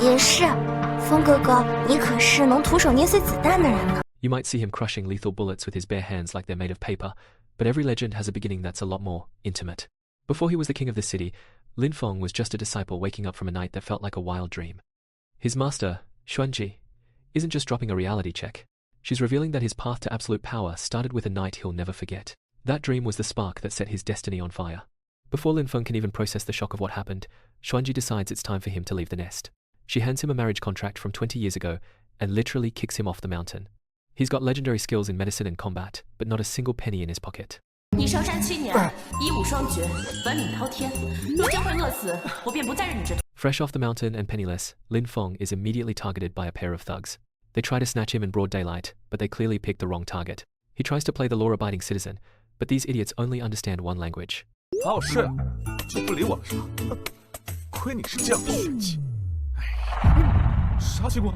也是，风哥哥，你可是能徒手捏碎子弹的人呢。You might see him crushing lethal bullets with his bare hands like they're made of paper, but every legend has a beginning that's a lot more intimate. Before he was the king of the city, Lin Feng was just a disciple waking up from a night that felt like a wild dream. His master, Xuanji, isn't just dropping a reality check. She's revealing that his path to absolute power started with a night he'll never forget. That dream was the spark that set his destiny on fire. Before Lin Feng can even process the shock of what happened, Xuanji decides it's time for him to leave the nest. She hands him a marriage contract from 20 years ago and literally kicks him off the mountain. He's got legendary skills in medicine and combat, but not a single penny in his pocket. 你上山7年，一武双绝，本领滔天，你将会饿死，我便不再任你这。Fresh off the mountain and penniless, Lin Feng is immediately targeted by a pair of thugs. They try to snatch him in broad daylight, but they clearly picked the wrong target. He tries to play the law-abiding citizen, but these idiots only understand one language. 好好睡，就不理我了是吧？亏你是这样的血气！哎，啥情况？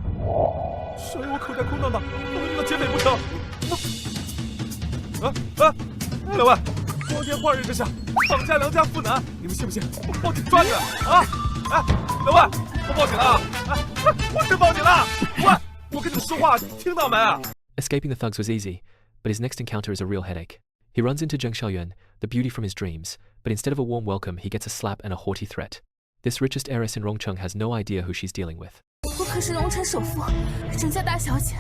谁我口袋空荡荡，我遇到劫匪不成？两位，光天化日之下绑架良家妇男，你们信不信我报警抓你啊？两位，我报警了！我真报警了！我跟你们说话，听到没？ Escaping the thugs was easy, but his next encounter is a real headache. He runs into Zheng Xiaoyuan, the beauty from his dreams, but instead of a warm welcome, he gets a slap and a haughty threat. This richest heiress in Rongcheng has no idea who she's dealing with. 我可是荣城首富，郑家大小姐，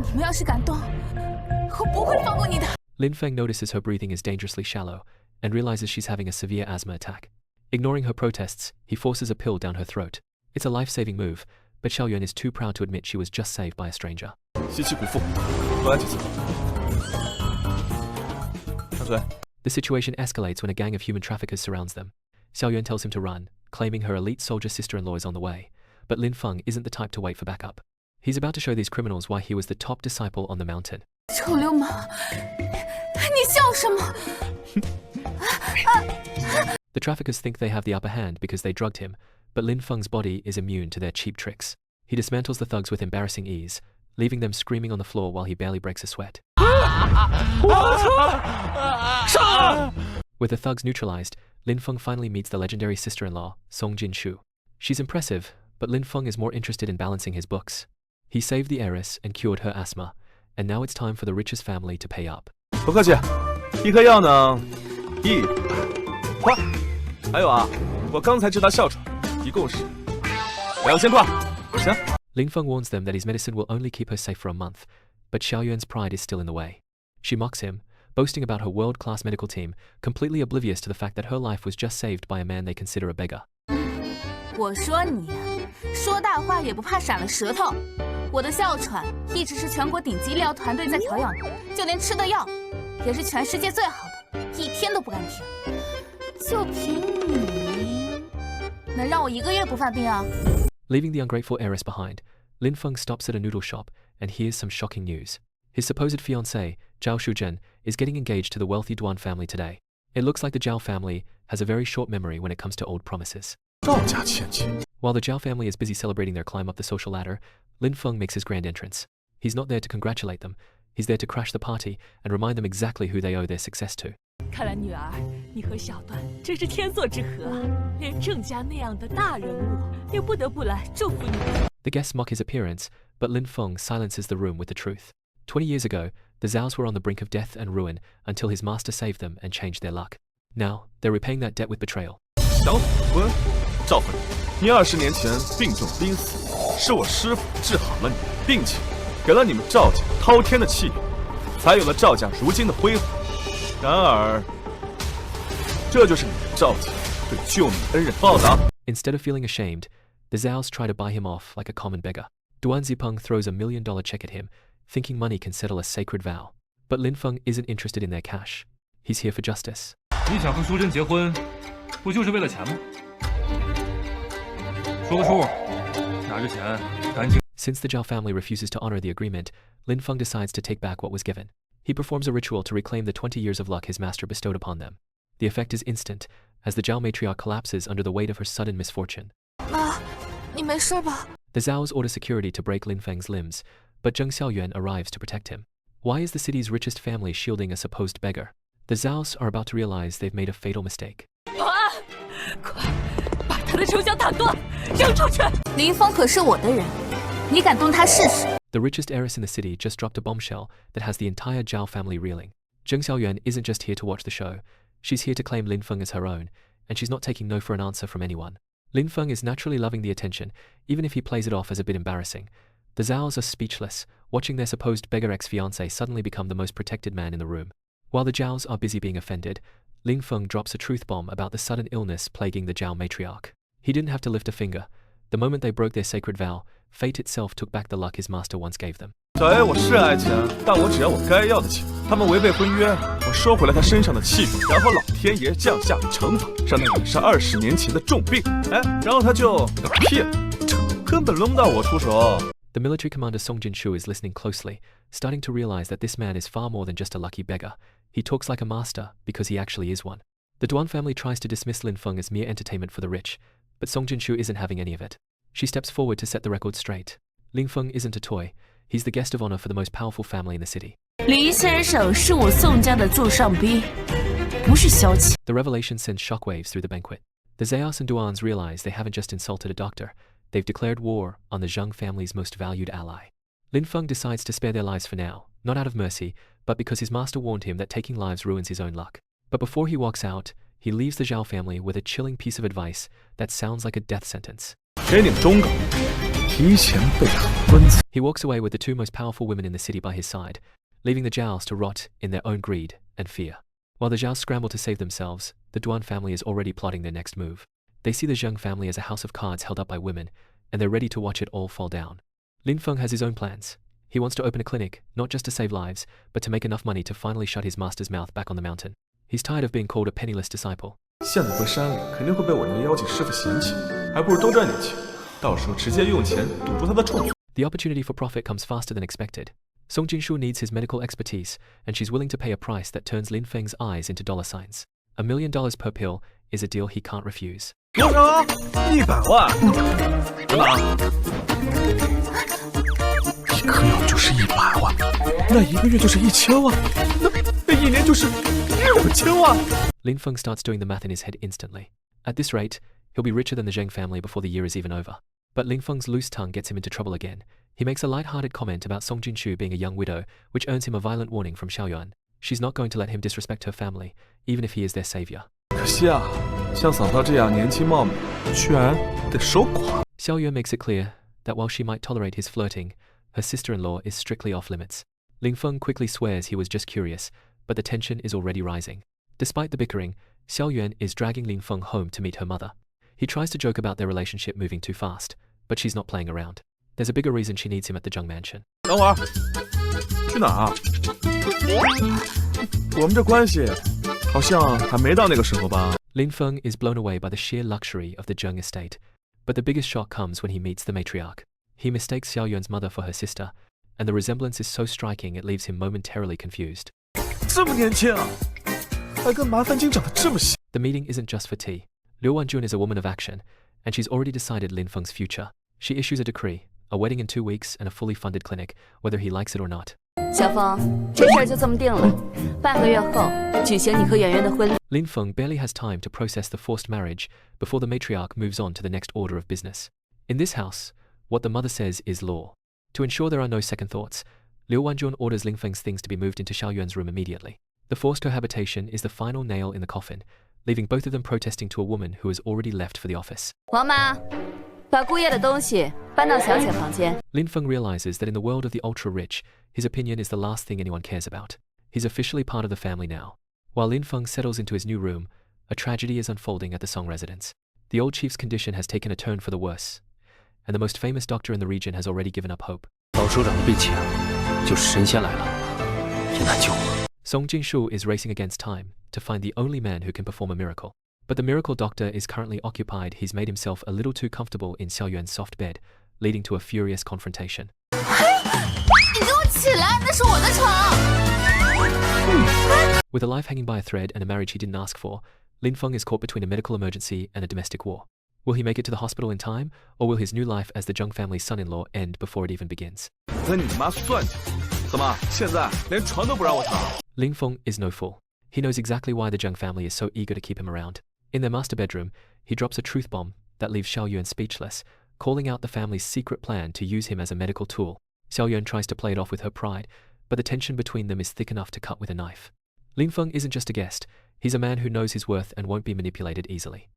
你们要是敢动，我不会放过你的。 Lin Feng notices her breathing is dangerously shallow and realizes she's having a severe asthma attack. Ignoring her protests, he forces a pill down her throat. It's a life-saving move, but Xiaoyuan is too proud to admit she was just saved by a stranger. 稀奇古妇，多来几次。插嘴。 The situation escalates when a gang of human traffickers surrounds them. Xiaoyuan tells him to run, claiming her elite soldier sister-in-law is on the way, but Lin Feng isn't the type to wait for backup. He's about to show these criminals why he was the top disciple on the mountain. 臭流氓，你笑什么？ The traffickers think they have the upper hand because they drugged him, but Lin Feng's body is immune to their cheap tricks. He dismantles the thugs with embarrassing ease, leaving them screaming on the floor while he barely breaks a sweat. With the thugs neutralized, Lin Feng finally meets the legendary sister-in-law, Song Jinshu. She's impressive, but Lin Feng is more interested in balancing his books. He saved the heiress and cured her asthma, and now it's time for the richest family to pay up. 不客气，一颗药呢，100块。还有啊，我刚才治他哮喘，一共是2000块。行。 Lin Feng warns them that his medicine will only keep her safe for a month, but Xiaoyuan's pride is still in the way. She mocks him, boasting about her world-class medical team, completely oblivious to the fact that her life was just saved by a man they consider a beggar. 我说你说大话也不怕闪了舌头。我的哮喘一直是全国顶级医疗团队在调养的，就连吃的药也是全世界最好的，一天都不敢停。就凭你，能让我1个月不犯病啊？ Leaving the ungrateful heiress behind, Lin Feng stops at a noodle shop and hears some shocking news. His supposed fiancée, Zhao Shuzhen, is getting engaged to the wealthy Duan family today. It looks like the Zhao family has a very short memory when it comes to old promises. 赵家千金。 While the Zhao family is busy celebrating their climb up the social ladder, Lin Feng makes his grand entrance. He's not there to congratulate them. He's there to crash the party and remind them exactly who they owe their success to. 看来女儿，你和小段真是天作之合啊！连郑家那样的大人物也不得不来祝福你。 The guests mock his appearance, but Lin Feng silences the room with the truth. 20 years ago, the Zhaos were on the brink of death and ruin until his master saved them and changed their luck. Now, they're repaying that debt with betrayal. 小婚，赵夫人，你20年前病重濒死，是我师傅治好了你，并且给了你们赵家滔天的气运，才有了赵家如今的辉煌。然而，这就是你们赵家对救命恩人报答。 Instead of feeling ashamed, the Zhaos try to buy him off like a common beggar. Duan Zipeng throws $1 million check at him, thinking money can settle a sacred vow. But Lin Feng isn't interested in their cash. He's here for justice. 你想和淑珍结婚，不就是为了钱吗？说个数，拿着钱赶紧。 Since the Zhao family refuses to honor the agreement, Lin Feng decides to take back what was given. He performs a ritual to reclaim the 20 years of luck his master bestowed upon them. The effect is instant, as the Zhao matriarch collapses under the weight of her sudden misfortune. 妈，你没事吧？ The Zhaos order security to break Lin Feng's limbs, but Zheng Xiaoyuan arrives to protect him. Why is the city's richest family shielding a supposed beggar? The Zhaos are about to realize they've made a fatal mistake. 快把他的的城墙打断，扔出去！林峰可是我的人，你敢动他试试？ The richest heiress in the city just dropped a bombshell that has the entire Zhao family reeling. Zheng Xiaoyuan isn't just here to watch the show, she's here to claim Lin Feng as her own, and she's not taking no for an answer from anyone. Lin Feng is naturally loving the attention, even if he plays it off as a bit embarrassing. The Zhaos are speechless, watching their supposed beggar ex-fiancé suddenly become the most protected man in the room. While the Zhaos are busy being offended, Lin Feng drops a truth bomb about the sudden illness plaguing the Zhao matriarch. He didn't have to lift a finger. The moment they broke their sacred vow, fate itself took back the luck his master once gave them. 小 A 我是爱钱，但我只要我该要的钱。他们违背婚约，我收回了他身上的气运，然后老天爷降下惩罚，让他染上20年前的重病。哎，然后他就屁了，这根本轮不到我出手。 The military commander Song Jinshu is listening closely, starting to realize that this man is far more than just a lucky beggar. He talks like a master because he actually is one. The Duan family tries to dismiss Lin Feng as mere entertainment for the rich, but Song Jinshu isn't having any of it. She steps forward to set the record straight. Lin Feng isn't a toy. He's the guest of honor for the most powerful family in the city. 林先生是我宋家的座上宾，不是消遣。 The revelation sends shockwaves through the banquet. The Zayas and Duans realize they haven't just insulted a doctor, they've declared war on the Zheng family's most valued ally. Lin Feng decides to spare their lives for now, not out of mercy, but because his master warned him that taking lives ruins his own luck. But before he walks out, he leaves the Zhao family with a chilling piece of advice that sounds like a death sentence. 给你们忠告，提前备好棺材。 He walks away with the two most powerful women in the city by his side, leaving the Zhaos to rot in their own greed and fear. While the Zhaos scramble to save themselves, the Duan family is already plotting their next move. They see the Zheng family as a house of cards held up by women, and they're ready to watch it all fall down. Lin Feng has his own plans. He wants to open a clinic, not just to save lives, but to make enough money to finally shut his master's mouth back on the mountain. He's tired of being called a penniless disciple. 现在回山里肯定会被我那个妖精师傅嫌弃，还不如多赚点钱，到时候直接用钱堵住他的臭嘴。 The opportunity for profit comes faster than expected. Song Jinshu needs his medical expertise, and she's willing to pay a price that turns Lin Feng's eyes into dollar signs. $1 million per pill is a deal he can't refuse. 多少？100万。真的啊？一颗药就是100万，那1个月就是1000万，那1年就是6000万。 Lin Feng starts doing the math in his head instantly. At this rate, he'll be richer than the Zheng family before the year is even over. But Lin Feng's loose tongue gets him into trouble again. He makes a light-hearted comment about Song Jinshu being a young widow, which earns him a violent warning from Xiaoyuan. She's not going to let him disrespect her family, even if he is their savior. 可惜啊，像嫂嫂这样年轻貌美，居然得守寡。 Xiaoyuan makes it clear that while she might tolerate his flirting, her sister-in-law is strictly off limits. Lin Feng quickly swears he was just curious, but the tension is already rising. Despite the bickering, Xiaoyuan is dragging Lin Feng home to meet her mother. He tries to joke about their relationship moving too fast, but she's not playing around. There's a bigger reason she needs him at the Zheng mansion. 等会儿，去哪儿啊？我们这关系好像还没到那个时候吧？ Lin Feng is blown away by the sheer luxury of the Zheng estate, but the biggest shock comes when he meets the matriarch. He mistakes Xiaoyuan's mother for her sister, and the resemblance is so striking it leaves him momentarily confused. 这么年轻啊，还跟麻烦精长得这么像。 The meeting isn't just for tea. Liu Wanjun is a woman of action, and she's already decided Lin Feng's future. She issues a decree, a wedding in 2 weeks and a fully funded clinic, whether he likes it or not. 小峰，这事儿就这么定了，半个月后举行你和圆圆的婚礼。 Lin Feng barely has time to process the forced marriage before the matriarch moves on to the next order of business. In this house, what the mother says is law. To ensure there are no second thoughts, Liu Wanjun orders Lin Feng's things to be moved into Xiaoyuan's room immediately. The forced cohabitation is the final nail in the coffin, leaving both of them protesting to a woman who has already left for the office. 王妈，把姑爷的东西搬到小姐房间。 Lin Feng realizes that in the world of the ultra-rich, his opinion is the last thing anyone cares about. He's officially part of the family now. While Lin Feng settles into his new room, a tragedy is unfolding at the Song residence. The old chief's condition has taken a turn for the worse, and the most famous doctor in the region has already given up hope. 老首长被抢，就是神仙来了，也难救。 Song Jinshu is racing against time to find the only man who can perform a miracle. But the miracle doctor is currently occupied. He's made himself a little too comfortable in Xiaoyuan's soft bed, leading to a furious confrontation. 你给我起来，那是我的床。 With a life hanging by a thread and a marriage he didn't ask for, Lin Feng is caught between a medical emergency and a domestic war. Will he make it to the hospital in time, or will his new life as the Zheng family's son-in-law end before it even begins? 跟你妈算计，怎么现在连床都不让我躺？ Lin Feng is no fool. He knows exactly why the Zheng family is so eager to keep him around. In their master bedroom, he drops a truth bomb that leaves Xiaoyuan speechless, calling out the family's secret plan to use him as a medical tool. Xiaoyuan tries to play it off with her pride, but the tension between them is thick enough to cut with a knife. Lin Feng isn't just a guest, he's a man who knows his worth and won't be manipulated easily.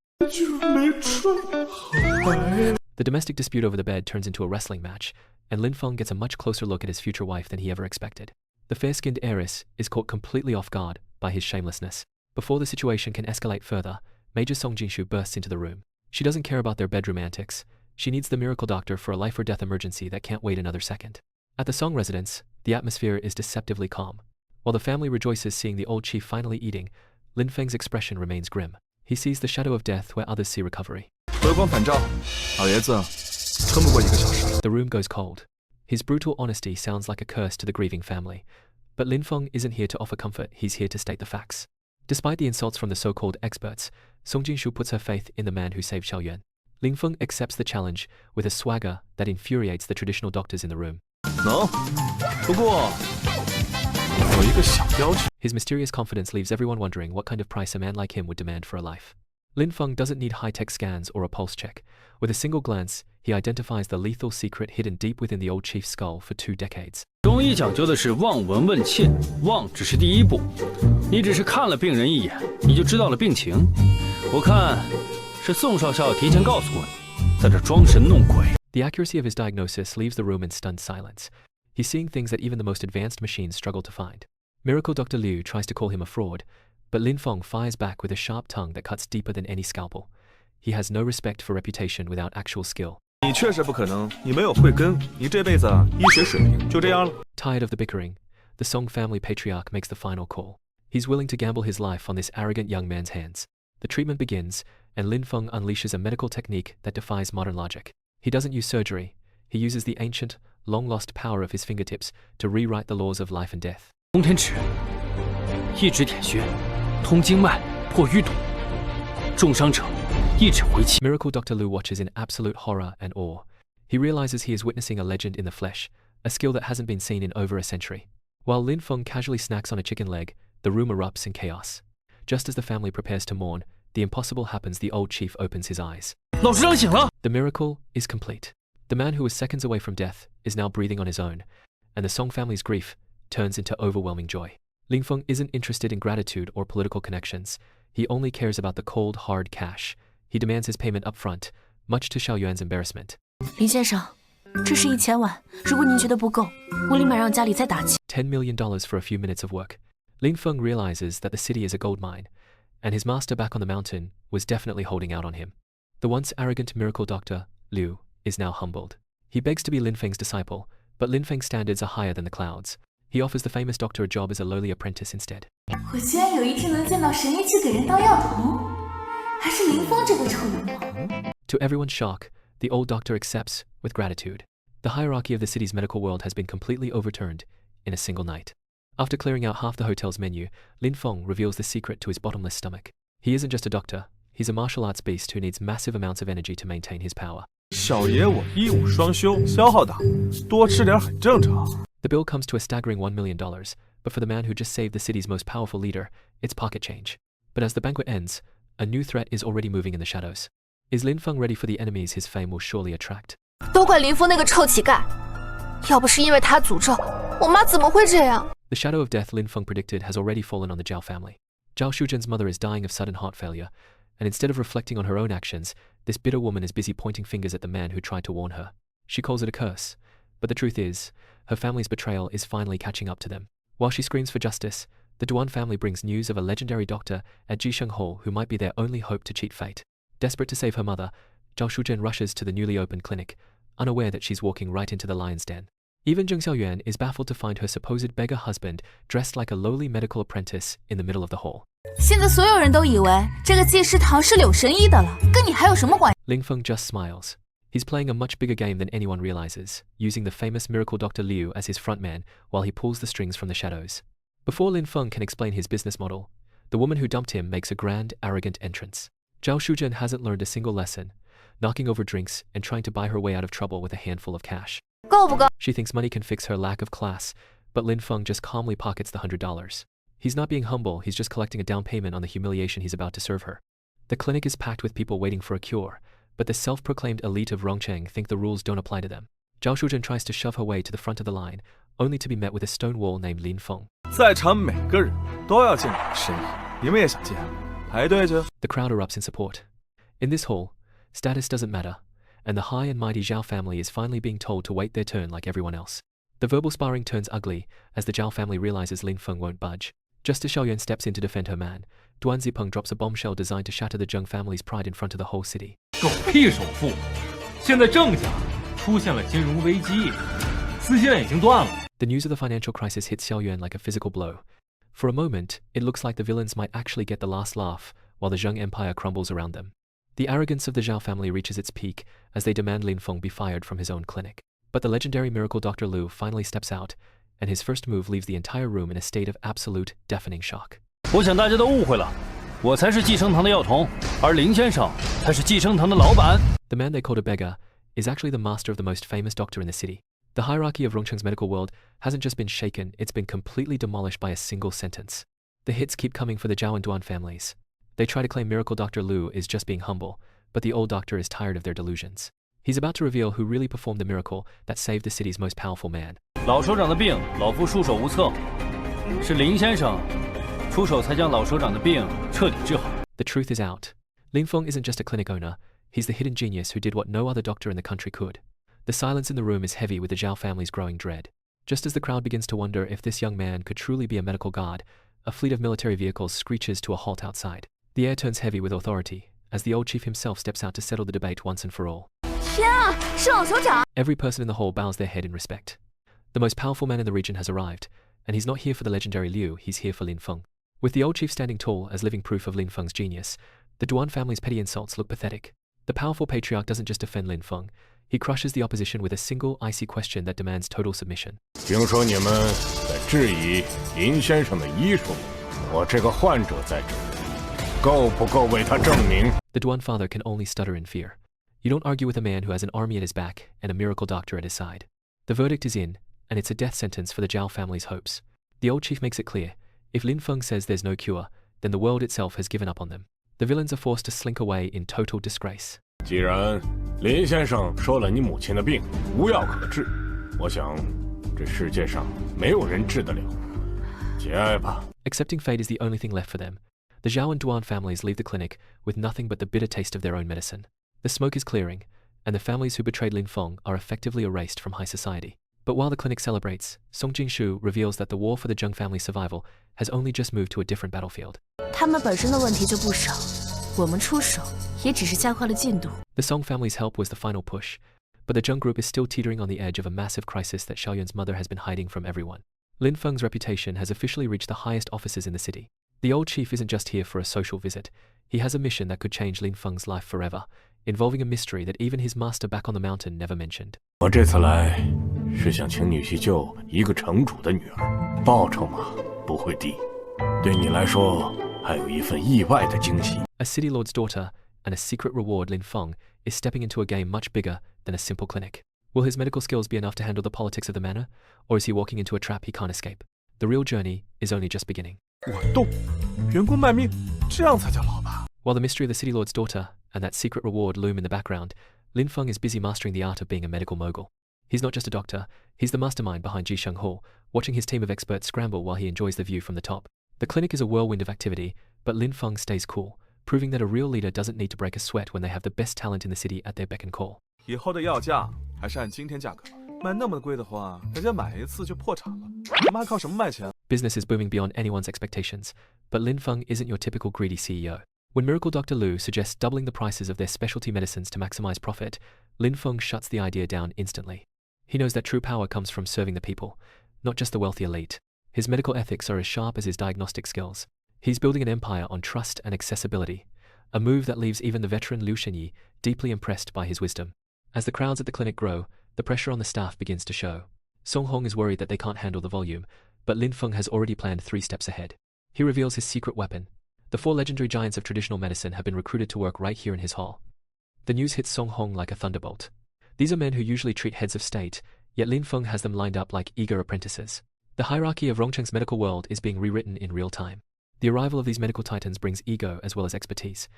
The domestic dispute over the bed turns into a wrestling match, and Lin Feng gets a much closer look at his future wife than he ever expected. The fair-skinned heiress is caught completely off guard by his shamelessness. Before the situation can escalate further, Major Song Jinshu bursts into the room. She doesn't care about their bedroom antics. She needs the miracle doctor for a life-or-death emergency that can't wait another second. At the Song residence, the atmosphere is deceptively calm. While the family rejoices seeing the old chief finally eating, Lin Feng's expression remains grim. He sees the shadow of death where others see recovery. 回光返照，老爷子撑不过1个小时。 The room goes cold. His brutal honesty sounds like a curse to the grieving family. But Lin Feng isn't here to offer comfort, he's here to state the facts. Despite the insults from the so-called experts, Song Jinshu puts her faith in the man who saved Xiaoyuan. Lin Feng accepts the challenge with a swagger that infuriates the traditional doctors in the room. 能，不过有一个小要求。 His mysterious confidence leaves everyone wondering what kind of price a man like him would demand for a life. Lin Feng doesn't need high-tech scans or a pulse check. With a single glance, he identifies the lethal secret hidden deep within the old chief's skull for 2 decades. 中医讲究的是望闻问切，望只是第一步，你只是看了病人一眼，你就知道了病情。我看是宋少校提前告诉过你，在这装神弄鬼。 The accuracy of his diagnosis leaves the room in stunned silence. He's seeing things that even the most advanced machines struggle to find. Miracle Dr. Liu tries to call him a fraud, but Lin Feng fires back with a sharp tongue that cuts deeper than any scalpel. He has no respect for reputation without actual skill. 你确实不可能，你没有慧根，你这辈子医学水平就这样了。 Tired of the bickering, the Song family patriarch makes the final call. He's willing to gamble his life on this arrogant young man's hands. The treatment begins, and Lin Feng unleashes a medical technique that defies modern logic. He doesn't use surgery. He uses the ancient, long-lost power of his fingertips to rewrite the laws of life and death. 通天尺，一指点穴，通经脉，破淤堵，重伤者一指回气。 Miracle Dr. Liu watches in absolute horror and awe. He realizes he is witnessing a legend in the flesh, a skill that hasn't been seen in over a century. While Lin Feng casually snacks on a chicken leg, the room erupts in chaos. Just as the family prepares to mourn, the impossible happens. The old chief opens his eyes. 老师长醒了。 The miracle is complete. The man who was seconds away from death is now breathing on his own, and the Song family's grief turns into overwhelming joy. Lin Feng isn't interested in gratitude or political connections. He only cares about the cold, hard cash. He demands his payment up front, much to Xiaoyuan's embarrassment. 林先生，这是1000万，如果您觉得不够，我立马让家里再打钱。 $10 million for a few minutes of work. Lin Feng realizes that the city is a gold mine, and his master back on the mountain was definitely holding out on him. The once arrogant miracle doctor, Liu, is now humbled. He begs to be Lin Feng's disciple, but Lin Feng's standards are higher than the clouds. He offers the famous doctor a job as a lowly apprentice instead. 我居然有一天能见到神医去给人当药童，还是林峰这个臭流氓。 To everyone's shock, the old doctor accepts with gratitude. The hierarchy of the city's medical world has been completely overturned in a single night. After clearing out half the hotel's menu, Lin Feng reveals the secret to his bottomless stomach. He isn't just a doctor, he's a martial arts beast who needs massive amounts of energy to maintain his power. 小爷我医武双修，消耗大，多吃点很正常。 The bill comes to a staggering $1 million, but for the man who just saved the city's most powerful leader, it's pocket change. But as the banquet ends, a new threat is already moving in the shadows. Is Lin Feng ready for the enemies his fame will surely attract? 都怪林峰那个臭乞丐，要不是因为他诅咒，我妈怎么会这样？ The shadow of death Lin Feng predicted has already fallen on the Zhao family. Zhao Shuzhen's mother is dying of sudden heart failure, and instead of reflecting on her own actions, this bitter woman is busy pointing fingers at the man who tried to warn her. She calls it a curse, but the truth is, her family's betrayal is finally catching up to them. While she screams for justice, the Duan family brings news of a legendary doctor at Jisheng Hall who might be their only hope to cheat fate. Desperate to save her mother, Zhao Shuzhen rushes to the newly opened clinic, unaware that she's walking right into the lion's den. Even Zheng Xiaoyuan is baffled to find her supposed beggar husband dressed like a lowly medical apprentice in the middle of the hall. 现在所有人都以为这个济世堂是柳神医的了，跟你还有什么关系？ Lin Feng just smiles. He's playing a much bigger game than anyone realizes, using the famous miracle Dr. Liu as his frontman while he pulls the strings from the shadows. Before Lin Feng can explain his business model, the woman who dumped him makes a grand, arrogant entrance. Zhao Shuzhen hasn't learned a single lesson, knocking over drinks and trying to buy her way out of trouble with a handful of cash. 够不够？ She thinks money can fix her lack of class, but Lin Feng just calmly pockets the $100. He's not being humble, he's just collecting a down payment on the humiliation he's about to serve her. The clinic is packed with people waiting for a cure, but the self-proclaimed elite of Rongcheng think the rules don't apply to them. Zhao Shuzhen tries to shove her way to the front of the line, only to be met with a stone wall named Lin Feng. 在场每个人都要见你的身影，你们也想见？排队去。 The crowd erupts in support. In this hall, status doesn't matter, and the high and mighty Zhao family is finally being told to wait their turn like everyone else. The verbal sparring turns ugly as the Zhao family realizes Lin Feng won't budge. Just as Xiaoyuan steps in to defend her man, Duan Zipeng drops a bombshell designed to shatter the Zheng family's pride in front of the whole city. 狗屁首富！现在郑家出现了金融危机，丝线已经断了。 The news of the financial crisis hits Xiaoyuan like a physical blow. For a moment, it looks like the villains might actually get the last laugh while the Zheng Empire crumbles around them. The arrogance of the Zhao family reaches its peak as they demand Lin Feng be fired from his own clinic. But the legendary miracle Dr. Liu finally steps out, and his first move leaves the entire room in a state of absolute, deafening shock. 我想大家都误会了，我才是寄生堂的药童，而林先生才是寄生堂的老板。 The man they called a beggar is actually the master of the most famous doctor in the city. The hierarchy of Rongcheng's medical world hasn't just been shaken, it's been completely demolished by a single sentence. The hits keep coming for the Zhao and Duan families. They try to claim miracle Dr. Liu is just being humble, but the old doctor is tired of their delusions. He's about to reveal who really performed the miracle that saved the city's most powerful man. 老首长的病，老夫束手无策，是林先生出手才将老首长的病彻底治好。 The truth is out. Lin Feng isn't just a clinic owner, he's the hidden genius who did what no other doctor in the country could. The silence in the room is heavy with the Zhao family's growing dread. Just as the crowd begins to wonder if this young man could truly be a medical guard, a fleet of military vehicles screeches to a halt outside. The air turns heavy with authority, as the old chief himself steps out to settle the debate once and for all. 天啊，是老首长！ Every person in the hall bows their head in respect. The most powerful man in the region has arrived, and he's not here for the legendary Liu, he's here for Lin Feng. With the old chief standing tall as living proof of Lin Feng's genius, the Duan family's petty insults look pathetic. The powerful patriarch doesn't just defend Lin Feng, he crushes the opposition with a single icy question that demands total submission. 听说你们在质疑林先生的医术，我这个患者在这里，够不够为他证明？ The Duan father can only stutter in fear. You don't argue with a man who has an army at his back and a miracle doctor at his side. The verdict is in, and it's a death sentence for the Zhao family's hopes. The old chief makes it clear, if Lin Feng says there's no cure, then the world itself has given up on them. The villains are forced to slink away in total disgrace. 既然林先生说了你母亲的病无药可治，我想这世界上没有人治得了。节哀吧。 Accepting fate is the only thing left for them. The Zhao and Duan families leave the clinic with nothing but the bitter taste of their own medicine. The smoke is clearing, and the families who betrayed Lin Feng are effectively erased from high society. But while the clinic celebrates, Song Jingshu reveals that the war for the Zheng family's survival has only just moved to a different battlefield. 他们本身的问题就不少，我们出手也只是加快了进度。 The Song family's help was the final push, but the Zheng group is still teetering on the edge of a massive crisis that Xiaoyuan's mother has been hiding from everyone. Lin Feng's reputation has officially reached the highest offices in the city. The old chief isn't just here for a social visit, he has a mission that could change Lin Feng's life forever, involving a mystery that even his master back on the mountain never mentioned. 我这次来是想请你去救一个城主的女儿，报酬嘛不会低，对你来说还有一份意外的惊喜。 A city lord's daughter and a secret reward, Lin Feng is stepping into a game much bigger than a simple clinic. Will his medical skills be enough to handle the politics of the manor, or is he walking into a trap he can't escape? The real journey is only just beginning. 我动，员工卖命，这样才叫老板。 While the mystery of the city lord's daughter and that secret reward loom in the background, Lin Feng is busy mastering the art of being a medical mogul. He's not just a doctor, he's the mastermind behind Jisheng Hall, watching his team of experts scramble while he enjoys the view from the top. The clinic is a whirlwind of activity, but Lin Feng stays cool, proving that a real leader doesn't need to break a sweat when they have the best talent in the city at their beck and call. 以后的药价还是按今天价格，卖那么贵的话，人家买一次就破产了，他们还靠什么卖钱？ Business is booming beyond anyone's expectations, but Lin Feng isn't your typical greedy CEO. When Miracle Dr. Liu suggests doubling the prices of their specialty medicines to maximize profit, Lin Feng shuts the idea down instantly. He knows that true power comes from serving the people, not just the wealthy elite. His medical ethics are as sharp as his diagnostic skills. He's building an empire on trust and accessibility, a move that leaves even the veteran Liu Shenyi deeply impressed by his wisdom. As the crowds at the clinic grow, the pressure on the staff begins to show. Song Hong is worried that they can't handle the volume, but Lin Feng has already planned 3 steps ahead. He reveals his secret weapon. The 4 legendary giants of traditional medicine have been recruited to work right here in his hall. The news hits Song Hong like a thunderbolt. These are men who usually treat heads of state, yet Lin Feng has them lined up like eager apprentices. The hierarchy of Rongcheng's medical world is being rewritten in real time. The arrival of these medical titans brings ego as well as expertise.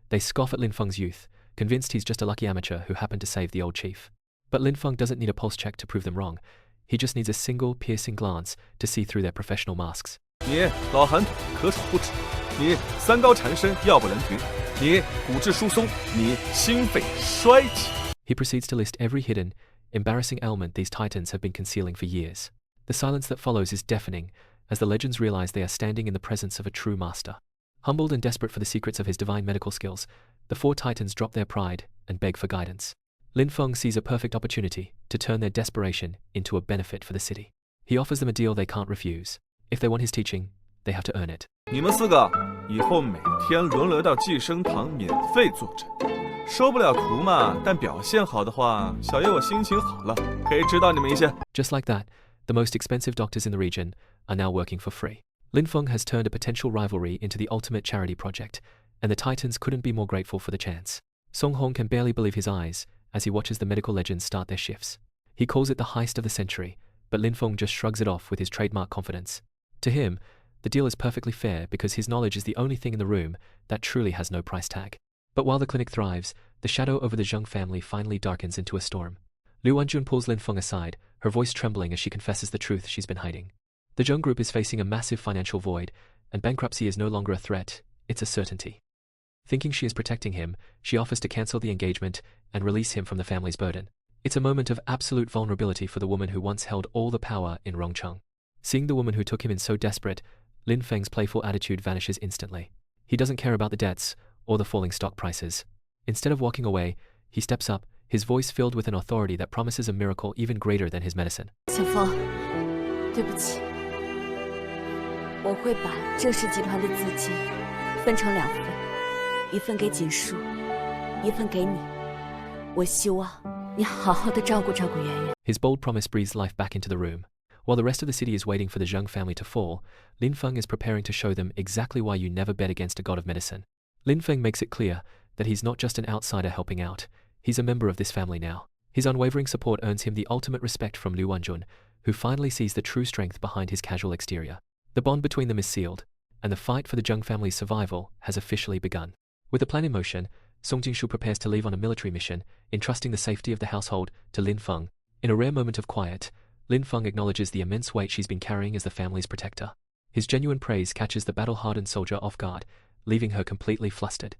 They scoff at Lin Feng's youth, convinced he's just a lucky amateur who happened to save the old chief. But Lin Feng doesn't need a pulse check to prove them wrong. He just needs a single piercing glance to see through their professional masks. 你老寒腿可杵不止，你三高缠身药不能停，你骨质疏松，你心肺衰竭。 He proceeds to list every hidden, embarrassing ailment these titans have been concealing for years. The silence that follows is deafening, as the legends realize they are standing in the presence of a true master. Humbled and desperate for the secrets of his divine medical skills, the four titans drop their pride and beg for guidance. Lin Feng sees a perfect opportunity to turn their desperation into a benefit for the city. He offers them a deal they can't refuse. If they want his teaching, they have to earn it. 你们4个以后每天轮流到寄生堂免费坐诊，收不了徒嘛，但表现好的话，小爷我心情好了，可以指导你们一些。 Just like that, the most expensive doctors in the region are now working for free. Lin Feng has turned a potential rivalry into the ultimate charity project, and the titans couldn't be more grateful for the chance. Song Hong can barely believe his eyes as he watches the medical legends start their shifts. He calls it the heist of the century, but Lin Feng just shrugs it off with his trademark confidence. To him, the deal is perfectly fair because his knowledge is the only thing in the room that truly has no price tag. But while the clinic thrives, the shadow over the Zhang family finally darkens into a storm. Liu Wanjun pulls Lin Feng aside, her voice trembling as she confesses the truth she's been hiding. The Zhang group is facing a massive financial void, and bankruptcy is no longer a threat, it's a certainty. Thinking she is protecting him, she offers to cancel the engagement and release him from the family's burden. It's a moment of absolute vulnerability for the woman who once held all the power in Rongcheng. Seeing the woman who took him in so desperate, Lin Feng's playful attitude vanishes instantly. He doesn't care about the debts or the falling stock prices. Instead of walking away, he steps up, his voice filled with an authority that promises a miracle even greater than his medicine. 小峰，对不起，我会把郑氏集团的资金分成2份，一份给锦书，一份给你。我希望你好好的照顾照顾圆圆。 His bold promise breathes life back into the room. While the rest of the city is waiting for the Zhang family to fall, Lin Feng is preparing to show them exactly why you never bet against a god of medicine. Lin Feng makes it clear that he's not just an outsider helping out, he's a member of this family now. His unwavering support earns him the ultimate respect from Liu Wanjun, who finally sees the true strength behind his casual exterior. The bond between them is sealed, and the fight for the Zhang family's survival has officially begun. With the plan in motion, Song Jingshu prepares to leave on a military mission, entrusting the safety of the household to Lin Feng. In a rare moment of quiet, Lin Feng acknowledges the immense weight she's been carrying as the family's protector. His genuine praise catches the battle-hardened soldier off guard, leaving her completely flustered.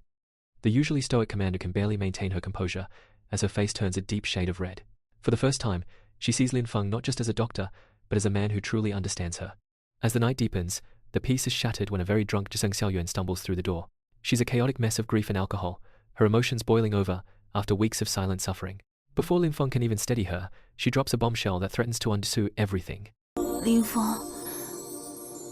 The usually stoic commander can barely maintain her composure, as her face turns a deep shade of red. For the first time, she sees Lin Feng not just as a doctor, but as a man who truly understands her. As the night deepens, the peace is shattered when a very drunk Zhang Xiaoyuan stumbles through the door. She's a chaotic mess of grief and alcohol, her emotions boiling over after weeks of silent suffering. Before Lin Feng can even steady her, she drops a bombshell that threatens to undo everything. 林峰，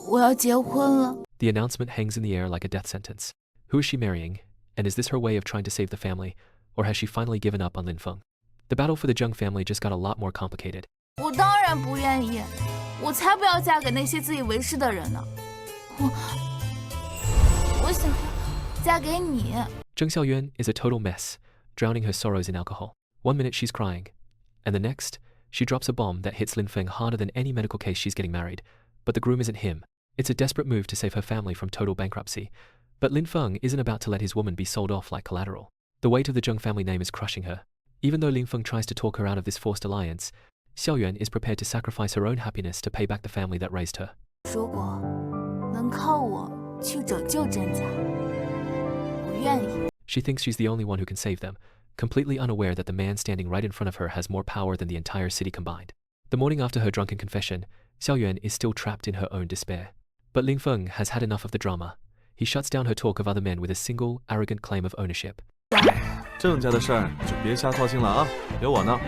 我要结婚了。 The announcement hangs in the air like a death sentence. Who is she marrying? And is this her way of trying to save the family? Or has she finally given up on Lin Feng? The battle for the Zhang family just got a lot more complicated. 我当然不愿意，我才不要嫁给那些自以为是的人呢。我想嫁给你。 Zhang Xiaoyuan is a total mess, drowning her sorrows in alcohol. One minute she's crying, and the next, she drops a bomb that hits Lin Feng harder than any medical case she's getting married. But the groom isn't him. It's a desperate move to save her family from total bankruptcy. But Lin Feng isn't about to let his woman be sold off like collateral. The weight of the Zhang family name is crushing her. Even though Lin Feng tries to talk her out of this forced alliance, Xiaoyuan is prepared to sacrifice her own happiness to pay back the family that raised her. 如果能靠我去拯救郑家，我愿意。 She thinks she's the only one who can save them, completely unaware that the man standing right in front of her has more power than the entire city combined. The morning after her drunken confession, Xiaoyuan is still trapped in her own despair. But Lin Feng has had enough of the drama. He shuts down her talk of other men with a single, arrogant claim of ownership. 郑家的事儿就别瞎操心了啊，有我呢。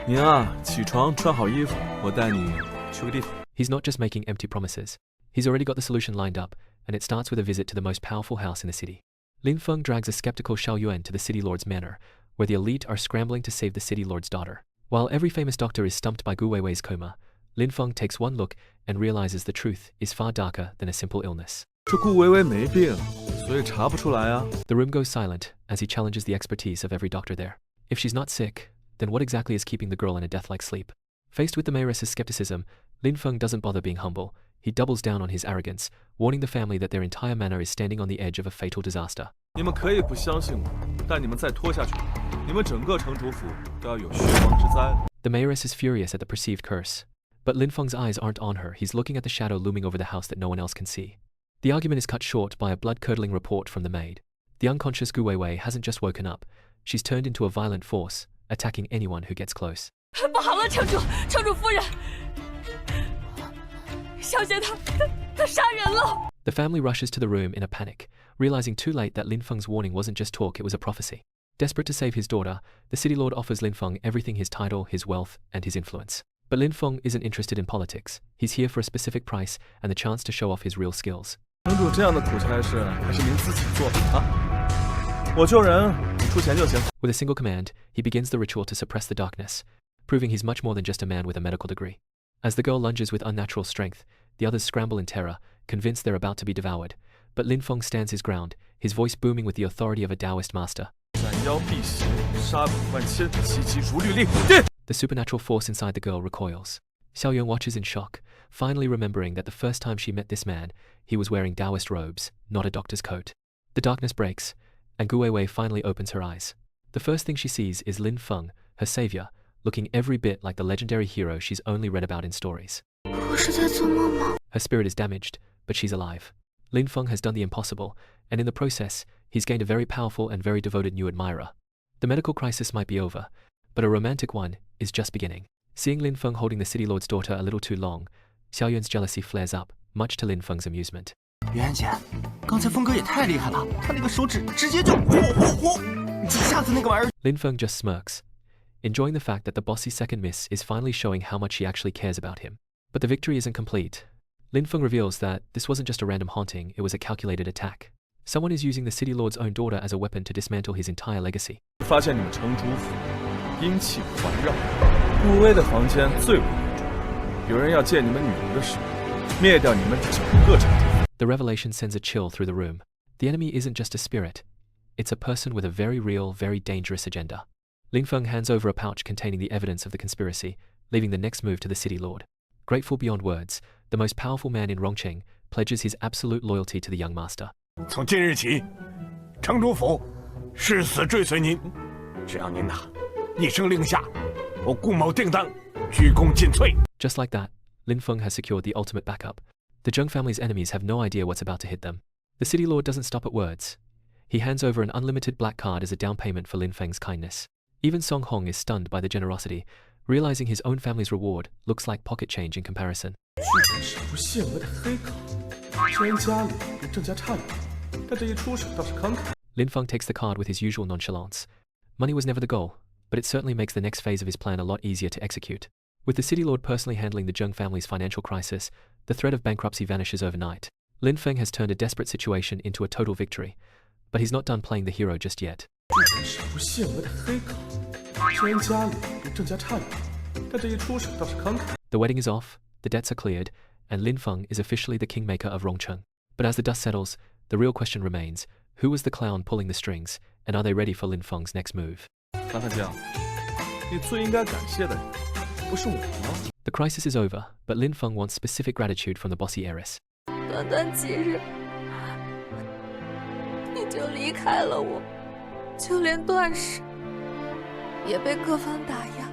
您啊，起床穿好衣服，我带你去个地方。 He's not just making empty promises. He's already got the solution lined up, and it starts with a visit to the most powerful house in the city. Lin Feng drags a skeptical Xiaoyuan to the city lord's manor, where the elite are scrambling to save the city lord's daughter. While every famous doctor is stumped by Gu Weiwei's coma, Lin Feng takes one look and realizes the truth is far darker than a simple illness. 这顾薇薇没病，所以查不出来啊。 The room goes silent as he challenges the expertise of every doctor there. If she's not sick, then what exactly is keeping the girl in a death-like sleep? Faced with the mayoress's skepticism, Lin Feng doesn't bother being humble. he doubles down on his arrogance, warning the family that their entire manor is standing on the edge of a fatal disaster. 你们可以不相信我，但你们再拖下去，你们整个城主府都要有血亡之灾。The mayoress is furious at the perceived curse. But Lin Feng's eyes aren't on her, he's looking at the shadow looming over the house that no one else can see. The argument is cut short by a blood-curdling report from the maid. The unconscious Gu Weiwei hasn't just woken up, she's turned into a violent force, attacking anyone who gets close. 不好了，城主夫人，小姐她杀人了。 The family rushes to the room in a panic, realizing too late that Lin Feng's warning wasn't just talk, it was a prophecy. Desperate to save his daughter, the city lord offers Lin Feng everything: his title, his wealth, and his influence. But Lin Feng isn't interested in politics. He's here for a specific price and the chance to show off his real skills. 城主这样的苦差事还是您自己做啊！我救人，你出钱就行。 With a single command, he begins the ritual to suppress the darkness, proving he's much more than just a man with a medical degree. As the girl lunges with unnatural strength, the others scramble in terror, convinced they're about to be devoured. But Lin Feng stands his ground, his voice booming with the authority of a Taoist master. 斩妖辟邪，杀戮万千，其其如律令。 The supernatural force inside the girl recoils. Xiaoyuan watches in shock, finally remembering that the first time she met this man, he was wearing Taoist robes, not a doctor's coat. The darkness breaks, and Gu Weiwei finally opens her eyes. The first thing she sees is Lin Feng, her savior, looking every bit like the legendary hero she's only read about in stories. 我是在做梦吗？ Her spirit is damaged, but she's alive. Lin Feng has done the impossible, and in the process, he's gained a very powerful and very devoted new admirer. The medical crisis might be over, but a romantic one is just beginning. Seeing Lin Feng holding the city lord's daughter a little too long, Xiaoyuan's jealousy flares up, much to Lin Feng's amusement. 袁姐，刚才峰哥也太厉害了，他那个手指直接就呼，几下子那个玩意儿。 Lin Feng just smirks, enjoying the fact that the boss's second miss is finally showing how much she actually cares about him. But the victory isn't complete. Lin Feng reveals that this wasn't just a random haunting, it was a calculated attack. Someone is using the city lord's own daughter as a weapon to dismantle his entire legacy. 发现你们城主府阴气环绕，顾威的房间最为严重，有人要借你们女儿的手，灭掉你们整个城主府。 The revelation sends a chill through the room. The enemy isn't just a spirit, it's a person with a very real, very dangerous agenda. Lin Feng hands over a pouch containing the evidence of the conspiracy, leaving the next move to the city lord. Grateful beyond words, the most powerful man in Rongqing pledges his absolute loyalty to the young master. 从今日起，城主府誓死追随您，只要您一声令下，我顾某定当鞠躬尽瘁。 Just like that, Lin Feng has secured the ultimate backup. The Zheng family's enemies have no idea what's about to hit them. The city lord doesn't stop at words. He hands over an unlimited black card as a down payment for Lin Feng's kindness. Even Song Hong is stunned by the generosity, realizing his own family's reward looks like pocket change in comparison. 居然是不限额的黑卡，虽然家里比郑家差一点，但这一出手倒是慷慨。 Lin Feng takes the card with his usual nonchalance. Money was never the goal, but it certainly makes the next phase of his plan a lot easier to execute. With the city lord personally handling the Zheng family's financial crisis, the threat of bankruptcy vanishes overnight. Lin Feng has turned a desperate situation into a total victory, but he's not done playing the hero just yet. 居然是不限额的黑卡，虽然家里比郑家差一点，但这一出手倒是慷慨。 The wedding is off, the debts are cleared, and Lin Feng is officially the kingmaker of Rongcheng. But as the dust settles, the real question remains, who was the clown pulling the strings, and are they ready for Lin Feng's next move? 看看这样，你最应该感谢的人不是我吗？ The crisis is over, but Lin Feng wants specific gratitude from the bossy heiress. 短短几日，你就离开了我，就连段氏也被各方打压，